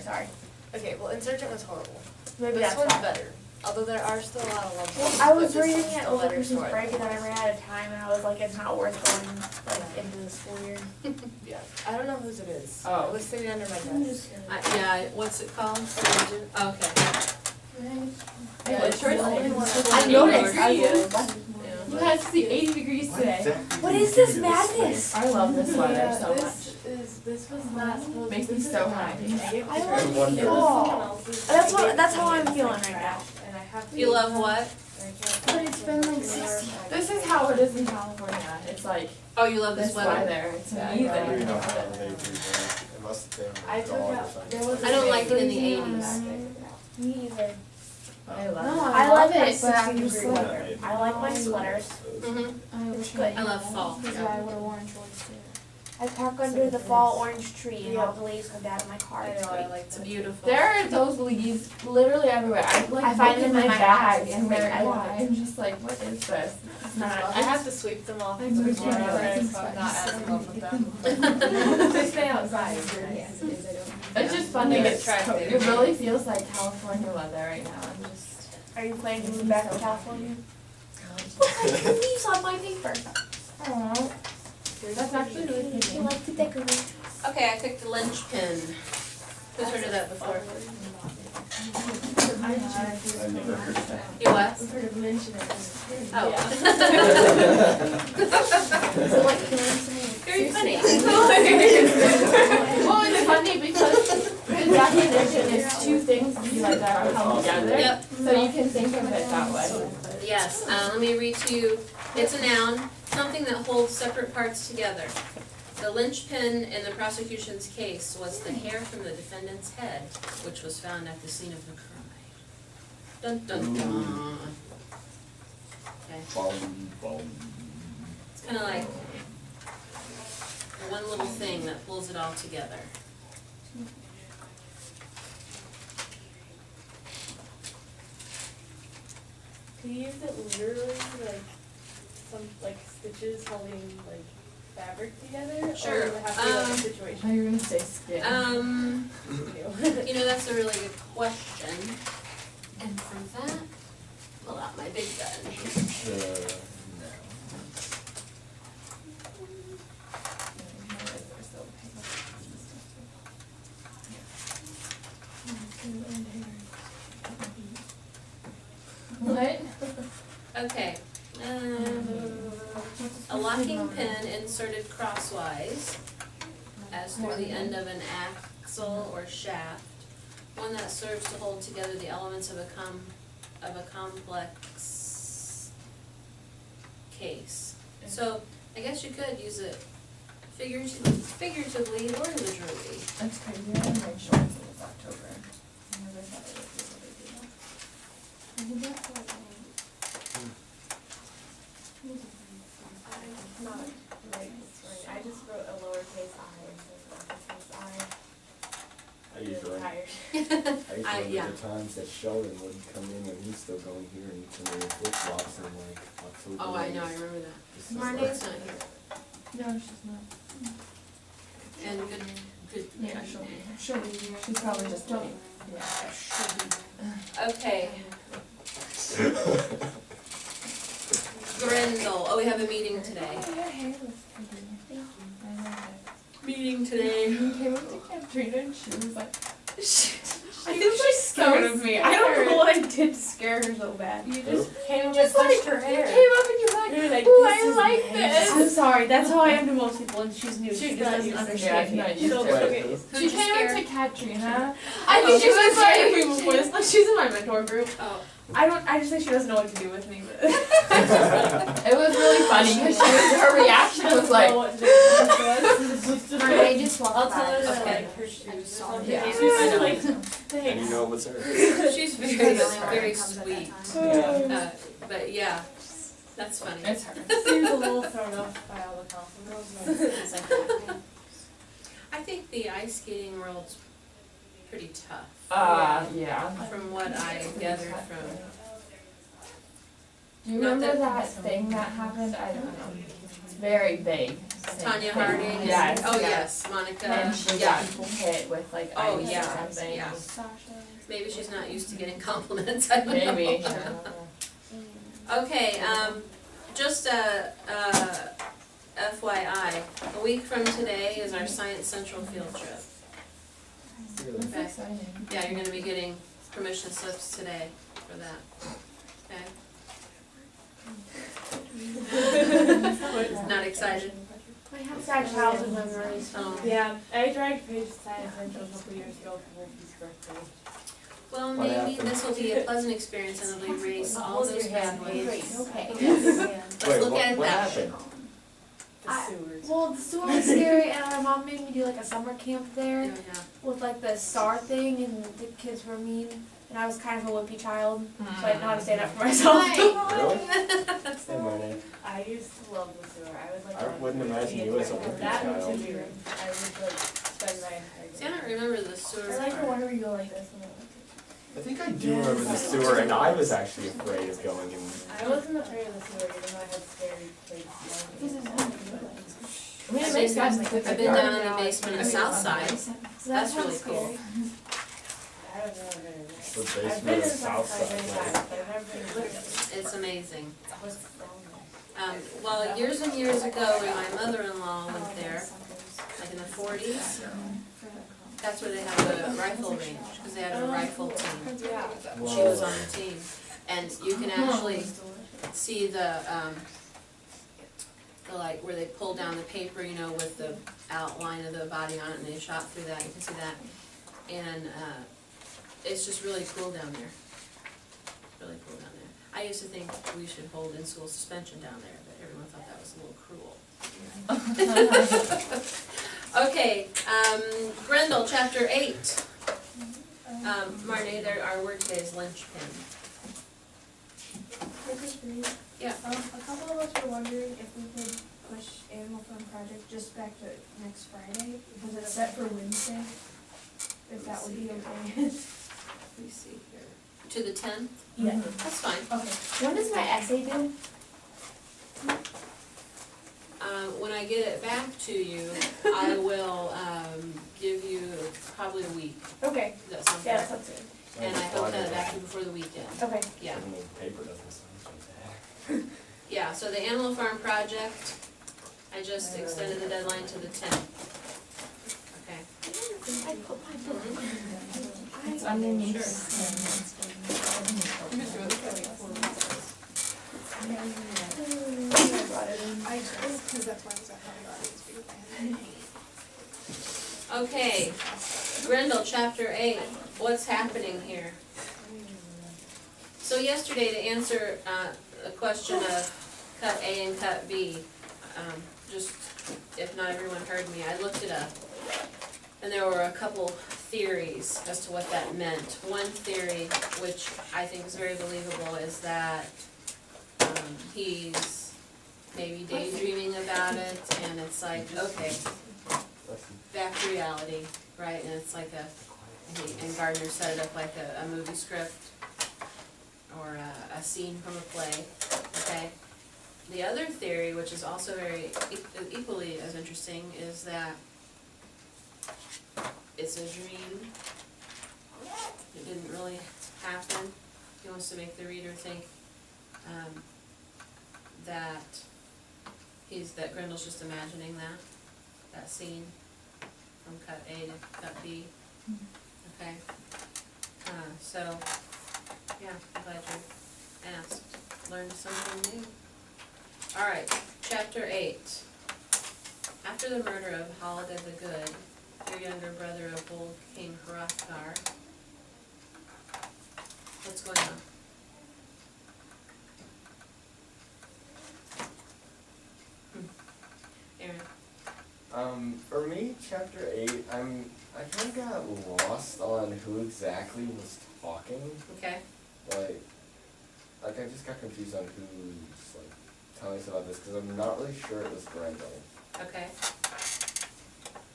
sorry. Okay, well, Insurgent was horrible. Maybe This that's one's why. better. Although there are still a lot of love songs. I was but this reading one's it the over better Christmas story. break and then I ran out of time and I was like, it's not worth going like into the school year. Yeah, I don't know whose it is. Oh. It was sitting under my desk. Yeah, what's it called? Insurgent. Okay. Yeah, it's the only one I noticed. I Yeah. You had to see 80 degrees today. What is this madness? I love this weather Yeah, so much. this was not supposed Makes to me so happy. I like it. it. was someone else's. That's how I'm feeling right now. And I have to. You love what? But it's been like 60. This is how it is in California. It's like Oh, you love this this weather? weather. It's Yeah, amazing. I You know how they do that, unless they're I took dog or out, something. there was I don't like it in the day- 80s. Me either. I love No, it. I like my it, but I'm 60 just degree like- weather. I like my sweaters. Mhm. It's good. I love fall. I would have worn shorts too. I park under the fall orange tree and all the leaves come down in my car. I It's know, I great. like It's that. beautiful. There are those leaves literally everywhere. I like I find look them in my bag house. and It's they're great. I love it. I'm just like, what is this? It's not. I have to sweep them off I'm tomorrow, so sorry. so I'm not as in love with them. They stay outside. It's just fun to They get get trapped in. It really feels like California weather right now. I'm just. Are you planning to move back to California? Look, I have leaves on my paper. Aww. That's actually really You pretty. like to decorate. Okay, I picked the linchpin. Who's heard of that before? I never heard that. You what? I've heard of mention it. Oh. So like killing someone. Very funny. Well, it's funny because the definition is two things like that are held together. Yep. So you can think of it that way. Yes, let me read to you. It's a noun, something that holds separate parts together. The linchpin in the prosecution's case was the hair from the defendant's head, which was found at the scene of the crime. Dun dun dun. Okay, Boom, boom. it's kind of like one little thing that pulls it all together. Can you use it literally, like, some, like, stitches holding, like, fabric together? Sure, Or does it have to be like a I situation? thought you were gonna say skin. You know, that's a really good question. And for that, pull out my big gun. What? Okay. A locking pin inserted crosswise as through the end of an axle or shaft, one that serves to hold together the elements of a complex case. So I guess you could use it figuratively or literally. That's crazy. I didn't make shorts in this October. I never thought I would be able to do that. I'm not right this morning. I just wrote a lowercase I instead of uppercase I. I usually, Tired. I usually yeah. look at the times that Sheldon would come in when he's still going here and he's in flip flops in like October. Oh, I know, I remember that. This is Marnie's like- not here. No, she's not. And good. Yeah, she'll be here. She's probably just joking. Yeah. Okay. Grendel, oh, we have a meeting today. Meeting today. You came up to Katrina and she was like, I think she's scared of me. I don't know what I did to scare her so bad. you just Came just and like touched her hair. came up and you're like, You're like, ooh, "This I is like nice." I'm this. sorry, that's how I am to most people and she's new. She She's just not doesn't used to understand Yeah, me. she's not used So, to it. okay. Who'd She you came scare? up to Katrina. I think Oh, she's been was like- scared of me before this. Like, she's in my mentor group. Oh, I just think she doesn't know what to do with me. But It was really funny because her reaction was like, I just walked I'll tell her that Okay. like her shoes or Sorry. something. Yeah. She's I know. like, And thanks. you know what's her? she's She's very, the only one very that comes at sweet. that time. But yeah, that's funny. it's her. She was a little thrown off by all the compliments. I think the ice skating world's pretty tough. Yeah. From what I gathered from. Do you Not remember that- that thing that happened? I don't know. It's very vague. Tanya Harding? Yes. Oh, yes, Monica, And she yeah. got hit with like Oh, ice yeah, or something. yeah. Sasha. Maybe she's not used to getting compliments, I don't know. Maybe. Okay, just FYI, a week from today is our Science Central field trip. Really? Okay. Exciting. Yeah, you're gonna be getting permission slips today for that, okay? Not excited? I have sad childhood memories. Yeah, I dragged Paige to Science Central a couple years ago for Wolfie's birthday. Well, What maybe happened? this will be a pleasant experience and it'll erase all those bad ones. Okay. Let's Wait, look at it what that way. happened? The I- sewers. Well, the sewer was scary, and my mom made me do like a summer camp there Yeah. with like the star thing, and the kids were mean, and I was kind of a wimpy child, so I didn't know how to stand up for myself. Really? Hey, Marnie. I used to love the sewer. I would like. I wouldn't imagine you as a wimpy That and child. Timmy Room. I would like spend my entire day. See, I don't remember the sewer I like the part. one where you go like this. And I think I do remember the sewer, and I was actually afraid of going in. I wasn't afraid of the sewer, even though I had scary places. This is I mean, it I've makes been- sense. It's I've a been down garden. in the basement of Southside. So That's that's really really cool. scary. I don't know very much. The I've basement been of in Southside Southside, many right? times, but I've never been to the It's amazing. I was down Well, years and years ago, when my mother-in-law went there, like in the 40s, that's where they had the rifle range, because they had a rifle team. there. Yeah. She was on the team. And you can actually see the like, where they pulled down the paper, you know, with the outline of the body on it, and they shot through that, you can see that. And, it's just really cool down there. Really cool down there. I used to think we should hold in-school suspension down there, but everyone thought that was a little cruel. Okay, Grendel, chapter 8. Marnie, our word today is linchpin. Yeah. A couple of us were wondering if we could push Animal Farm Project just back to next Friday, because it's set for Wednesday. If that would be okay. Let me see here. To the 10th? Yeah. That's fine. Okay. When does my essay due? When I get it back to you, I will, give you probably a week. Okay. Does that sound Yeah, fair? that sounds good. And I hope that back to you before the weekend. Okay. Yeah. Even though the paper doesn't sound so bad. Yeah, so the Animal Farm project, I just extended the deadline to the 10th. Okay. I put my book. It's underneath. I just, because that's why I was at the audience, because I had Okay, Grendel, chapter 8, what's happening here? So yesterday, to answer a question of cut A and cut B, just if not everyone heard me, I looked it up. And there were a couple theories as to what that meant. One theory, which I think is very believable, is that he's maybe daydreaming about it, and it's like, okay, back to reality, right? And it's like and Gardner set it up like a movie script or a scene from a play, okay? The other theory, which is also very equally as interesting, is that it's a dream. It didn't really happen. He wants to make the reader think that Grendel's just imagining that scene from cut A to cut B. Okay. So, yeah, I'm glad you asked. Learned something new. All right, chapter 8. After the murder of Haladah the Good, your younger brother of old King Hrothgar, what's going on? Aaron? For me, chapter 8, I kind of got lost on who exactly was talking. Okay. Like I just got confused on who's like telling us about this because I'm not really sure it was Grendel. Okay.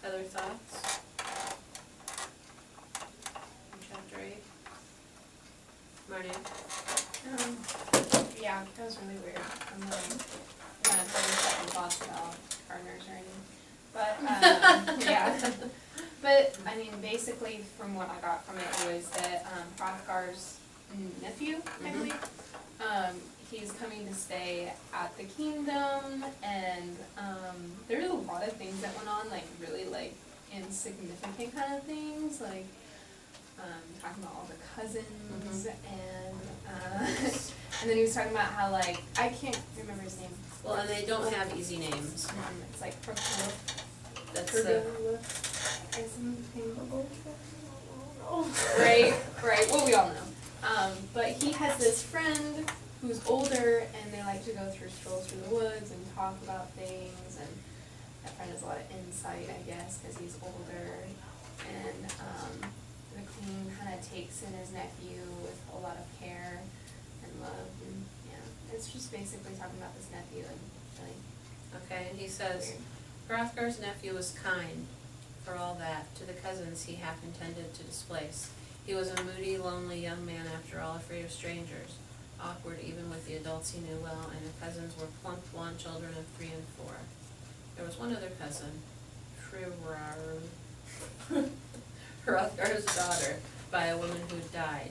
Other thoughts? On chapter 8? Marnie? Yeah, that was really weird. I'm not gonna tell you second thoughts about partners or anything. But, yeah. But, I mean, basically, from what I got from it was that, Hrothgar's nephew, I Mhm. believe, he's coming to stay at the kingdom, and, there's a lot of things that went on, like, really, like, insignificant kind of things, like, talking about all the cousins, and then he was talking about how, like, I can't remember his name. Well, and they don't have easy names. It's like Procula, That's the, or something. Right, well, we all know. But he has this friend who's older, and they like to go through strolls through the woods and talk about things, and that friend has a lot of insight, I guess, because he's older. And the queen kind of takes in his nephew with a lot of care and love, and yeah, it's just basically talking about this nephew and really. okay, and he says, Hrothgar's nephew was kind, for all that, to the cousins he half intended to displace. He was a moody, lonely young man, after all, afraid of strangers, awkward even with the adults he knew well, and the cousins were plump, blonde children of 3 and 4. There was one other cousin, Hrothgar's daughter, by a woman who died.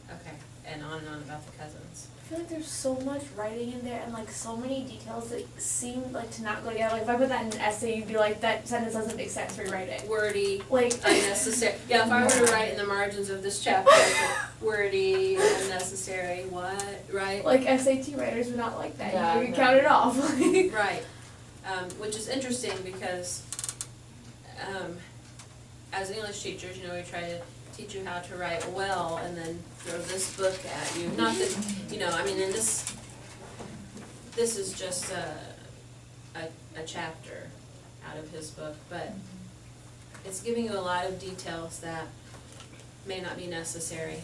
Okay, and on about the cousins. I feel like there's so much writing in there and like so many details that seem like to not go together. Like if I put that in an essay, you'd be like, that sentence doesn't make sense, rewrite it. Wordy, Like, unnecessary. Yeah, if I were to write in the margins of this chapter, I'd put wordy, unnecessary, what, right? like SAT writers would not like that. Yeah, You no. count it off. Right, which is interesting because, as English teachers, you know, we try to teach you how to write well and then throw this book at you. Not that, you know, I mean, and this is just a chapter out of his book, but it's giving you a lot of details that may not be necessary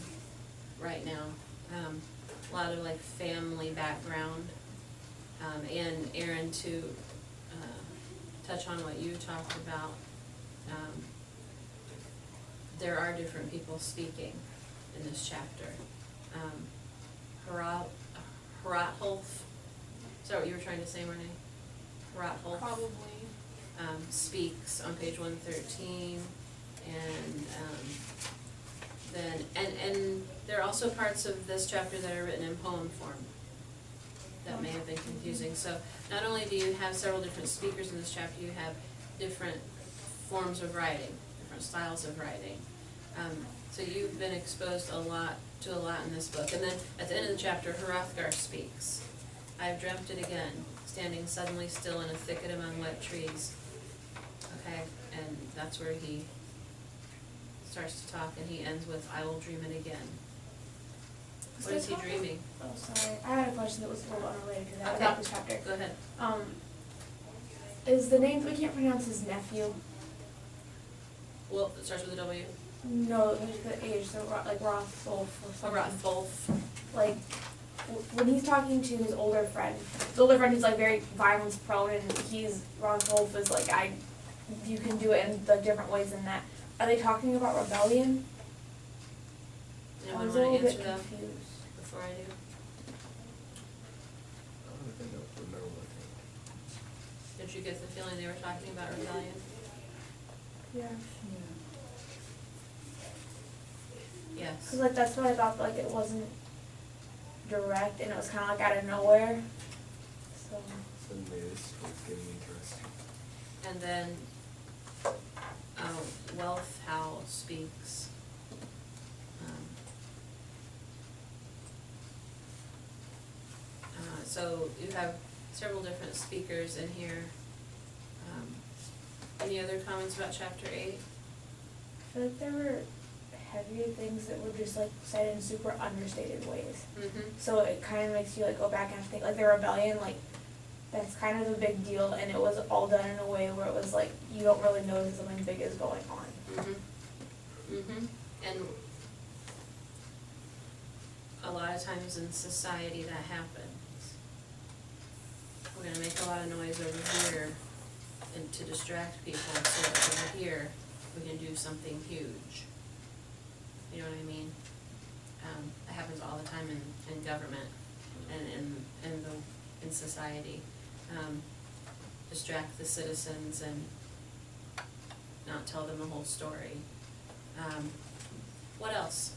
right now. A lot of like family background, and Aaron, to touch on what you talked about, there are different people speaking in this chapter. Hrothulf, is that what you were trying to say, Renee? Hrothulf Probably. speaks on page 113, and then and there are also parts of this chapter that are written in poem form that may have been confusing. So not only do you have several different speakers in this chapter, you have different forms of writing, different styles of writing. So you've been exposed to a lot in this book. And then at the end of the chapter, Hrothgar speaks. I've dreamt it again, standing suddenly still in a thicket among wet trees. Okay, and that's where he starts to talk, and he ends with, I will dream it again. What is he dreaming? Oh, sorry. I had a question that was a little unrelated to that Okay. about this chapter. Go ahead. Is the name, we can't pronounce his nephew? Well, it starts with a W. No, the age, so like Rothulf or something. Hrothulf. Like, when he's talking to his older friend who's like very violence prone, and Rothulf is like, you can do it in like different ways than that. Are they talking about rebellion? I Anyone was a want little to answer bit that confused. before I do? I don't think I remember what Did you get the feeling they were talking about rebellion? Yeah. Yes. Cause like that's what I thought, like it wasn't direct and it was kinda like out of nowhere, so. So maybe this was getting interesting. And then, Wealthhow speaks. So you have several different speakers in here. Any other comments about chapter 8? I feel like there were heavier things that were just like said in super understated ways. Mm-hmm. So it kind of makes you like go back and think like the rebellion, like that's kind of a big deal, and it was all done in a way where it was like you don't really notice something big is going on. Mm-hmm. Mm-hmm. And a lot of times in society that happens. We're gonna make a lot of noise over here and to distract people, so that over here we can do something huge. You know what I mean? It happens all the time in government. in society. Distract the citizens and not tell them the whole story. What else?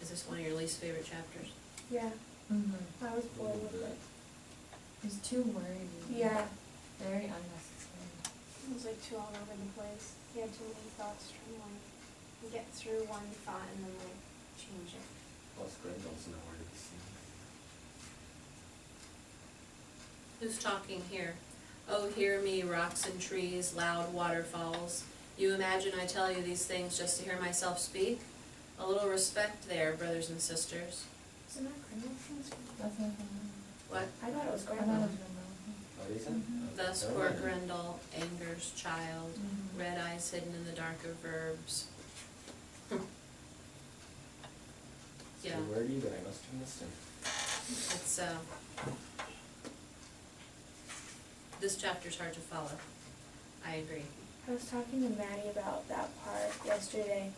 Is this one of your least favorite chapters? Yeah, Mm-hmm. I was bored with it. It's too wordy. Yeah, Very unnecessary. It was like too all over the place. He had too many thoughts trying to like get through one thought and then like change it. Plus Grendel's nowhere to be seen. Who's talking here? Oh, hear me, rocks and trees, loud waterfalls. You imagine I tell you these things just to hear myself speak? A little respect there, brothers and sisters. isn't that Grendel? That's not What? I thought it was I thought it Grendel. was What is it? Thus Never poor mind. Grendel, anger's child, Mhm. red eyes hidden in the darker verbs. Yeah, So wordy, but I must have missed him. it's, this chapter's hard to follow. I agree. I was talking to Maddie about that part yesterday,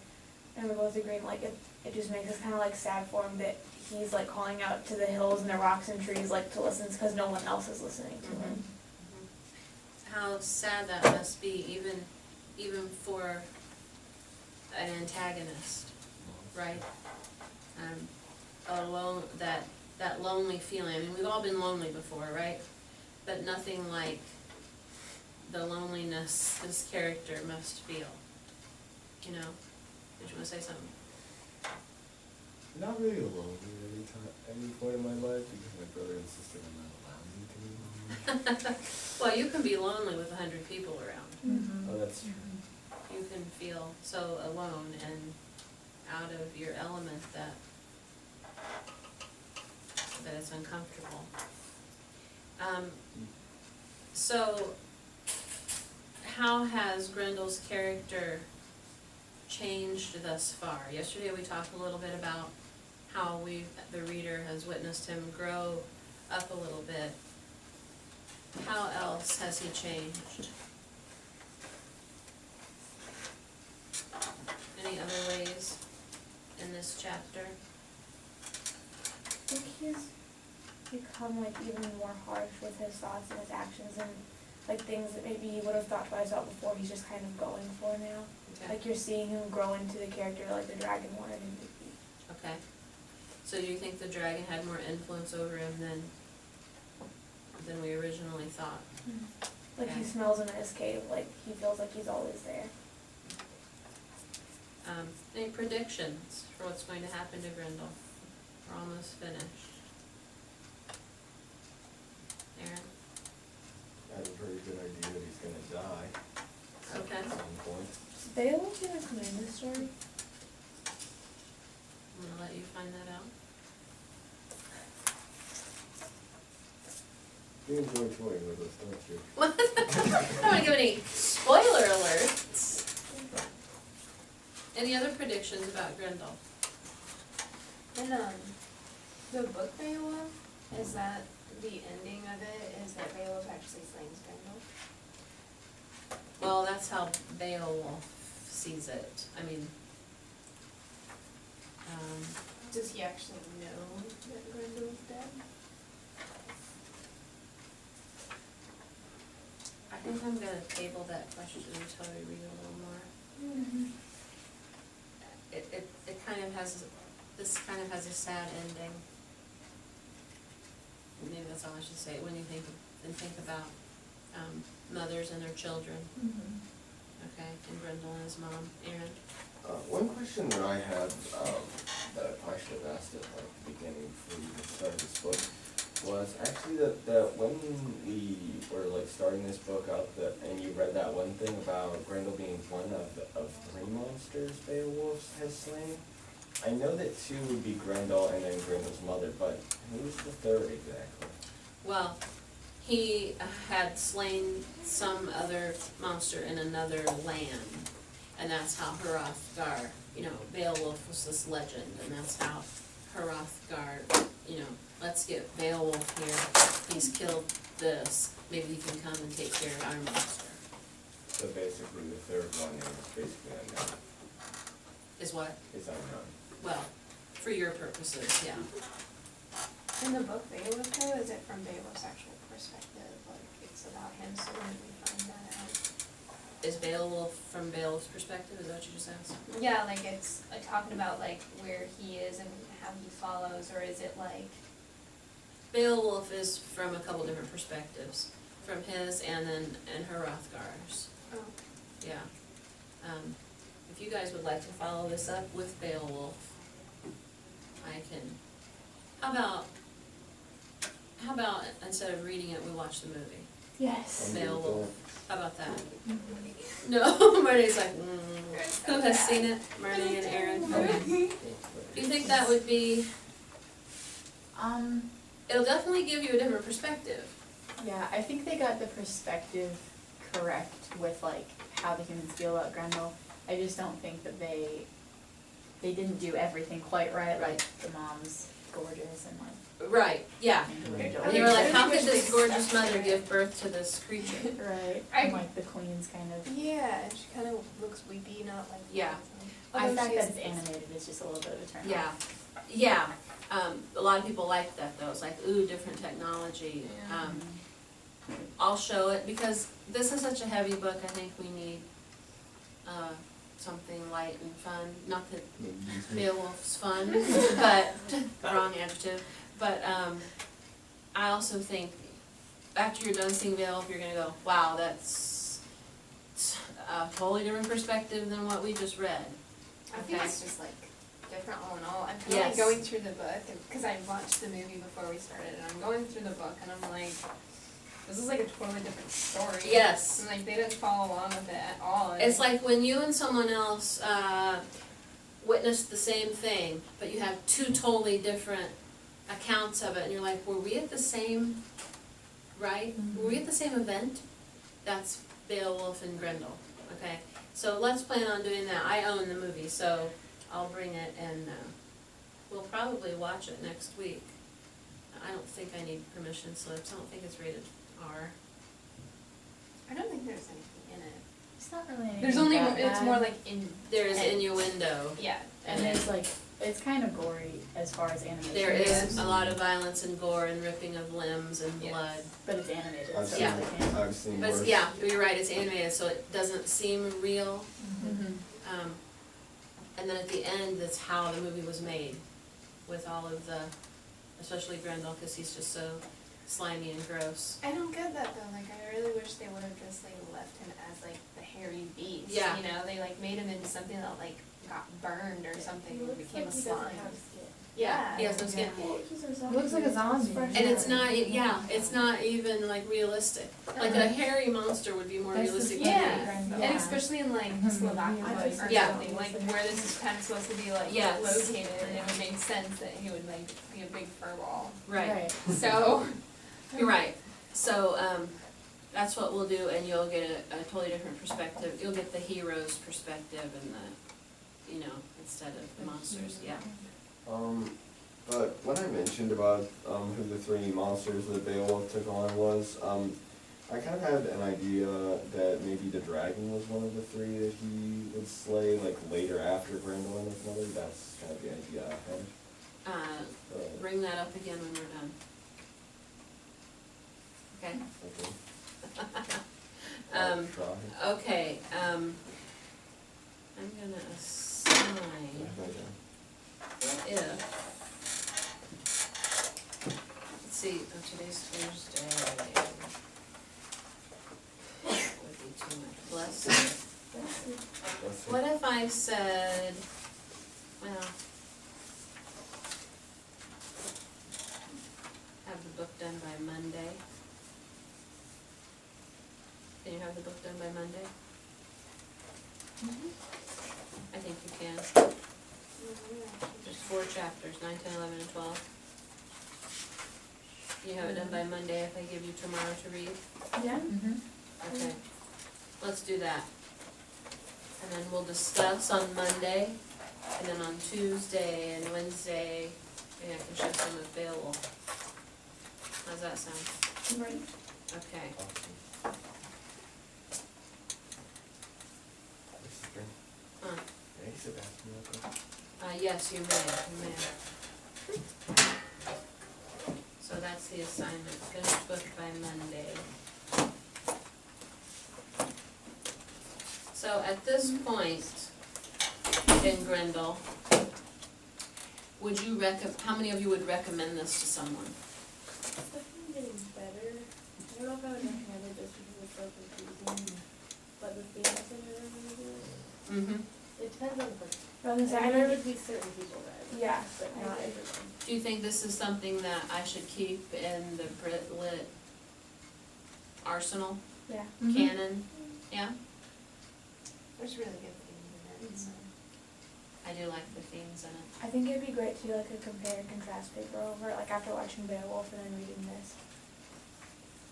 and we're both agreeing, like, it just makes us kind of like sad for him that he's like calling out to the hills and the rocks and trees, like, to listen, because no one else is listening to him. How sad that must be, even for an antagonist, right? That lonely feeling, I mean, we've all been lonely before, right? But nothing like the loneliness this character must feel, you know? Did you wanna say something? Not really alone at any point in my life because my brother and sister are not allowing me to be lonely. Well, you can be lonely with 100 people around. Mm-hmm. Oh, that's true. You can feel so alone and out of your element that it's uncomfortable. So, how has Grendel's character changed thus far? Yesterday we talked a little bit about how the reader has witnessed him grow up a little bit. How else has he changed? Any other ways in this chapter? I think he's become like even more harsh with his thoughts and his actions, and like things that maybe he would have thought twice about before, he's just kind of going for now. Okay. Like you're seeing him grow into the character like the dragon wanted him to be. Okay. So you think the dragon had more influence over him than we originally thought? Like he Okay. smells him in his cave, like he feels like he's always there. Any predictions for what's going to happen to Grendel? We're almost finished. Aaron? I have a very good idea that he's gonna die Okay. at some point. Is Beowulf gonna come in this story? I'm gonna let you find that out. You enjoy toying with us, don't you? What? I don't wanna give any spoiler alerts. Any other predictions about Grendel? In the book Beowulf, is that the ending of it is that Beowulf actually slays Grendel? Well, that's how Beowulf sees it. I mean, Does he actually know that Grendel is dead? I think I'm gonna table that question until we read a little more. It kind of has, this kind of has a sad ending. Maybe that's all I should say, when you think about, mothers and their children, okay, and Grendel and his mom, Aaron. One question that I had, that I probably should have asked at like the beginning before we even started this book, was actually that when we were like starting this book up, and you read that one thing about Grendel being one of 3 monsters Beowulf has slain. I know that 2 would be Grendel and then Grendel's mother, but who's the 3rd exactly? Well, he had slain some other monster in another land, and that's how Hrothgar, Beowulf was this legend, and that's how Hrothgar, let's get Beowulf here, he's killed this, maybe he can come and take care of our monster. So basically, the third one is basically unknown, Is what? is unknown. Well, for your purposes, yeah. In the book Beowulf though, is it from Beowulf's actual perspective, like it's about him, so when we find that out? Is Beowulf from Beowulf's perspective, is that what you just asked? Yeah, like it's talking about like where he is and how he follows, or is it like, Beowulf is from a couple different perspectives, from his and Hrothgar's, oh, yeah. If you guys would like to follow this up with Beowulf, I can, how about instead of reading it, we watch the movie? Yes. Beowulf, how about that? No, Marnie's like, who has seen it? Marnie and Aaron, okay. Do you think that would be, it'll definitely give you a different perspective. Yeah, I think they got the perspective correct with like how the humans feel about Grendel. I just don't think that they didn't do everything quite right, like the mom's gorgeous and like Right, yeah. individual. And you were like, how could this gorgeous mother give birth to this creature? Right, I- and like the queen's kind of, yeah, she kind of looks weepy, not like. Yeah. the Although fact she that is- it's animated is just a little bit of a turn off. Yeah, a lot of people like that though, it's like, ooh, different technology. Yeah. I'll show it, because this is such a heavy book, I think we need, something light and fun, not that Beowulf's fun, but, wrong adjective, but, I also think, after you're done seeing Beowulf, you're gonna go, wow, that's a totally different perspective than what we just read. I think Okay. it's just like different all in all. I'm kind of Yes. like going through the book, because I watched the movie before we started, and I'm going through the book, and I'm like, this is like a totally different story. Yes. And like they didn't follow along with it at all. and- It's like when you and someone else witnessed the same thing, but you have two totally different accounts of it, and you're like, were we at the same, right? Were we at the same event? That's Beowulf and Grendel, okay? So let's plan on doing that. I own the movie, so I'll bring it and we'll probably watch it next week. I don't think I need permission slips. I don't think it's rated R. I don't think there's anything in it. It's not really anything There's only, that it's bad. more like in. There is and- innuendo. Yeah. And there's like, it's kind of gory as far as animation. There is goes, a lot of violence and gore and ripping of limbs and Yes. blood. but it's animated, I've so seen, Yeah. they can't. I've seen But worse. it's, yeah, you're right, it's animated, so it doesn't seem real. And then at the end, that's how the movie was made, with all of the, especially Grendel, because he's just so slimy and gross. I don't get that though, like I really wish they would have just like left him as like the hairy beast, Yeah. you know, they like made him into something that like got burned or something and became a slime. Yeah. He has no skin. Looks like a zombie. And it's not, yeah, it's not even like realistic. Like a hairy monster would be more That's the realistic to thing. me. Yeah, and especially in like Slovakia or Yeah. something, like where this is kind of supposed to be like Yes. located, and it would make sense that he would like be a big fur ball. Right, So, you're right. So, that's what we'll do, and you'll get a totally different perspective. You'll get the hero's perspective and the, you know, instead of the monsters, yeah. But when I mentioned about, who the three monsters that Beowulf took on was, I kind of had an idea that maybe the dragon was one of the three that he would slay, like later after Grendel and his mother. That's kind of the idea I had. Bring that up again when we're done. Okay? Okay. I'll Um, try. Okay, I'm gonna assign, what if, let's see, today's Thursday. Would be too much, bless you. Let's see. What if I said, well, have the book done by Monday? Can you have the book done by Monday? I think you can. There's 4 chapters, 9, 10, 11, and 12. Can you have it done by Monday if I give you tomorrow to read? Yeah. Okay, let's do that. And then we'll discuss on Monday, and then on Tuesday and Wednesday, maybe I can show some of Beowulf. How's that sound? Right. Okay. Sebastian real quick? Yes, you may. So that's the assignment, finish book by Monday. So at this point in Grendel, would you how many of you would recommend this to someone? It's definitely getting better. I don't know if I would recommend it just because it's so confusing, but the themes in it are really good. Mm-hmm. It depends on the person. I was gonna say, I I never, would be certain people that, yeah, but I not agree. everyone. Do you think this is something that I should keep in the Brit Lit arsenal, Yeah. canon? Yeah, There's really good things in it, so. I do like the themes in it. I think it'd be great to do like a compare and contrast paper over it, like after watching Beowulf and then reading this.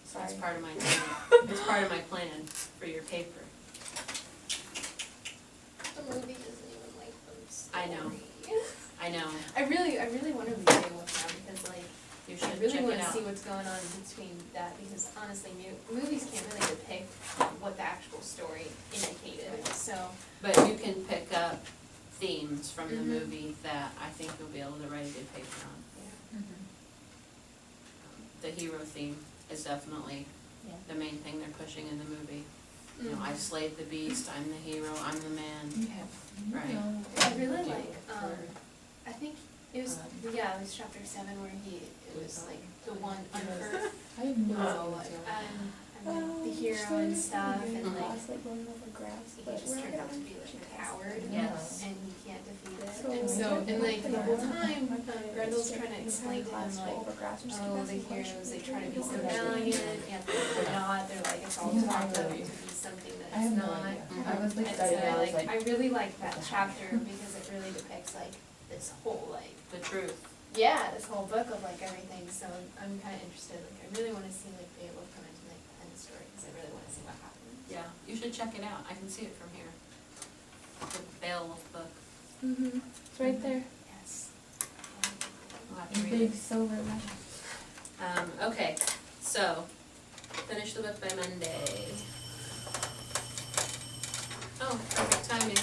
Sorry. It's part of my plan. It's part of my plan for your paper. The movie doesn't even like them I know. I know, I really wanna read Beowulf now because like, you I should really check it wanna out. see what's going on between that because honestly, movies can't really depict what the actual story indicated, so. But you can pick up themes from the Mhm. movie that I think you'll be able to write a good paper on. Mhm. The hero theme is definitely Yeah. the main thing they're pushing in the movie. You know, Mhm. I slayed the beast, I'm the hero, I'm the man. Right. I really like, I think it was, yeah, it was chapter 7 where it was like the one unearthed, I have no oh, idea. and the hero and stuff and like, Grass, like going over grass, he but just we're turned not out to gonna be like actually a test coward. it. Yes. And he can't defeat it. So, And so, and like the whole time, Grendel's trying to explain to him Class like, over grass, we're just oh, gonna the ask some heroes, questions. they try to be so Don't worry. valiant, yet they're not, they're like, it's all talked up to be something that I it's have no not. idea. Mhm. I was like And studying, so I was like, like, I really like that chapter because it really depicts like this whole like, The truth. yeah, this whole book of like everything, so I'm kinda interested, like, I really wanna see like Beowulf come into like the end story, cause I really wanna see what happens. Yeah, you should check it out, I can see it from here. The Beowulf book, Mhm, it's right there. Yes. I'll have to read big it. silver medal. Okay, so, finish the book by Monday. Oh, perfect timing.